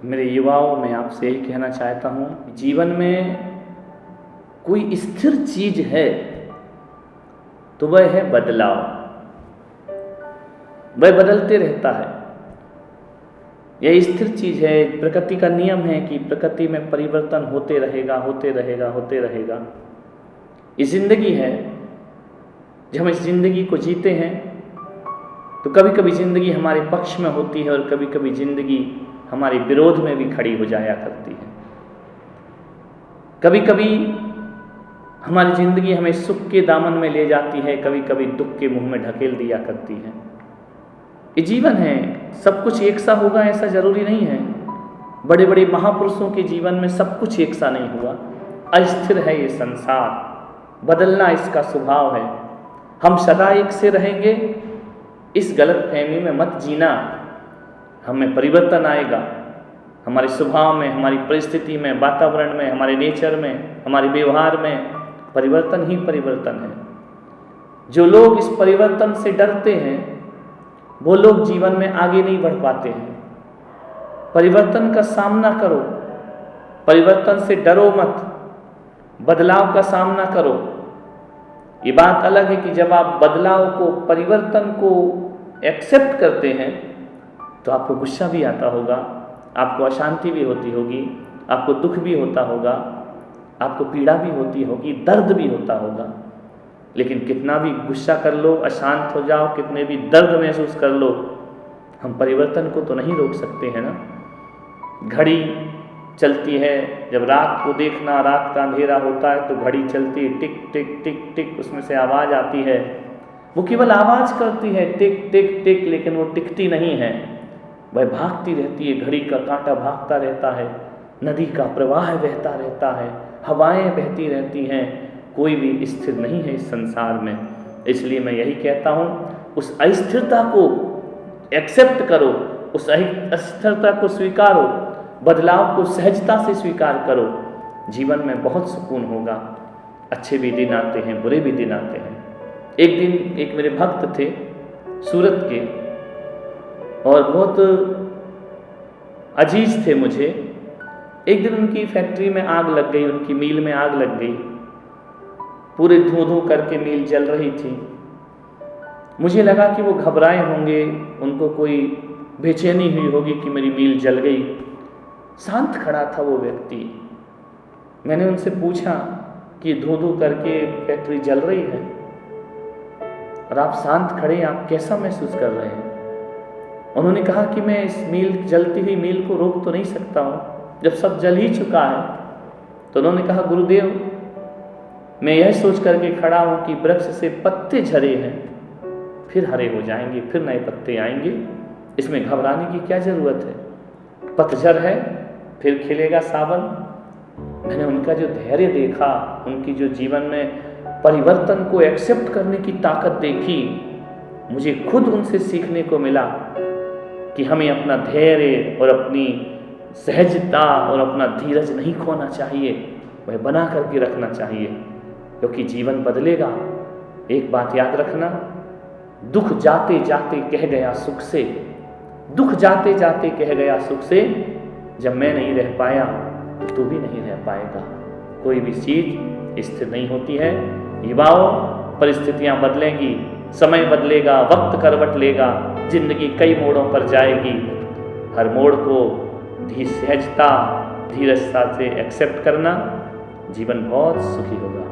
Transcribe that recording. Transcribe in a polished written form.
मेरे युवाओं में आपसे यही कहना चाहता हूँ, जीवन में कोई स्थिर चीज है तो वह है बदलाव। वह बदलते रहता है, यह स्थिर चीज है। प्रकृति का नियम है कि प्रकृति में परिवर्तन होते रहेगा, होते रहेगा, होते रहेगा। ये जिंदगी है। जब हम इस जिंदगी को जीते हैं तो कभी कभी जिंदगी हमारे पक्ष में होती है और कभी कभी जिंदगी हमारे विरोध में भी खड़ी हो जाया करती है। कभी कभी हमारी जिंदगी हमें सुख के दामन में ले जाती है, कभी कभी दुख के मुंह में ढकेल दिया करती है। ये जीवन है, सब कुछ एक सा होगा ऐसा जरूरी नहीं है। बड़े बड़े महापुरुषों के जीवन में सब कुछ एक सा नहीं हुआ। अस्थिर है ये संसार, बदलना इसका स्वभाव है। हम सदा एक से रहेंगे, इस गलत फहमी में मत जीना। हमें परिवर्तन आएगा, हमारे स्वभाव में, हमारी परिस्थिति में, वातावरण में, हमारे नेचर में, हमारे व्यवहार में परिवर्तन ही परिवर्तन है। जो लोग इस परिवर्तन से डरते हैं वो लोग जीवन में आगे नहीं बढ़ पाते हैं। परिवर्तन का सामना करो, परिवर्तन से डरो मत, बदलाव का सामना करो। ये बात अलग है कि जब आप बदलाव को, परिवर्तन को एक्सेप्ट करते हैं तो आपको गुस्सा भी आता होगा, आपको अशांति भी होती होगी, आपको दुख भी होता होगा, आपको पीड़ा भी होती होगी, दर्द भी होता होगा। लेकिन कितना भी गुस्सा कर लो, अशांत हो जाओ, कितने भी दर्द महसूस कर लो, हम परिवर्तन को तो नहीं रोक सकते हैं ना। घड़ी चलती है, जब रात को देखना, रात का अंधेरा होता है तो घड़ी चलती है, टिक टिक टिक टिक, उसमें से आवाज़ आती है। वो केवल आवाज़ करती है, टिक टिक टिक, लेकिन वो टिकती नहीं है, वह भागती रहती है। घड़ी का कांटा भागता रहता है, नदी का प्रवाह बहता रहता है, हवाएं बहती रहती हैं। कोई भी स्थिर नहीं है इस संसार में। इसलिए मैं यही कहता हूँ, उस अस्थिरता को एक्सेप्ट करो, उस अस्थिरता को स्वीकारो, बदलाव को सहजता से स्वीकार करो। जीवन में बहुत सुकून होगा। अच्छे भी दिन आते हैं, बुरे भी दिन आते हैं। एक दिन एक मेरे भक्त थे सूरत के, और बहुत अजीज थे मुझे। एक दिन उनकी फैक्ट्री में आग लग गई, उनकी मिल में आग लग गई। पूरे धूं धूं करके मिल जल रही थी। मुझे लगा कि वो घबराए होंगे, उनको कोई बेचैनी हुई होगी कि मेरी मिल जल गई। शांत खड़ा था वो व्यक्ति। मैंने उनसे पूछा कि धूं धूं करके फैक्ट्री जल रही है और आप शांत खड़े, आप कैसा महसूस कर रहे हैं? उन्होंने कहा कि मैं इस मिल, जलती हुई मिल को रोक तो नहीं सकता हूँ, जब सब जल ही चुका है। तो उन्होंने कहा, गुरुदेव, मैं यह सोच करके खड़ा हूँ कि वृक्ष से पत्ते झरे हैं, फिर हरे हो जाएंगे, फिर नए पत्ते आएंगे, इसमें घबराने की क्या ज़रूरत है? पतझड़ है, फिर खिलेगा सावन। मैंने उनका जो धैर्य देखा, उनकी जो जीवन में परिवर्तन को एक्सेप्ट करने की ताकत देखी, मुझे खुद उनसे सीखने को मिला कि हमें अपना धैर्य और अपनी सहजता और अपना धीरज नहीं खोना चाहिए, वह बना करके रखना चाहिए, क्योंकि जीवन बदलेगा। एक बात याद रखना, दुख जाते जाते कह गया सुख से, दुख जाते जाते कह गया सुख से, जब मैं नहीं रह पाया तो तू भी नहीं रह पाएगा। कोई भी चीज स्थिर नहीं होती है। युवाओं, परिस्थितियां बदलेंगी, समय बदलेगा, वक्त करवट लेगा, जिंदगी कई मोड़ों पर जाएगी। हर मोड़ को सहजता, धीरजता से एक्सेप्ट करना, जीवन बहुत सुखी होगा।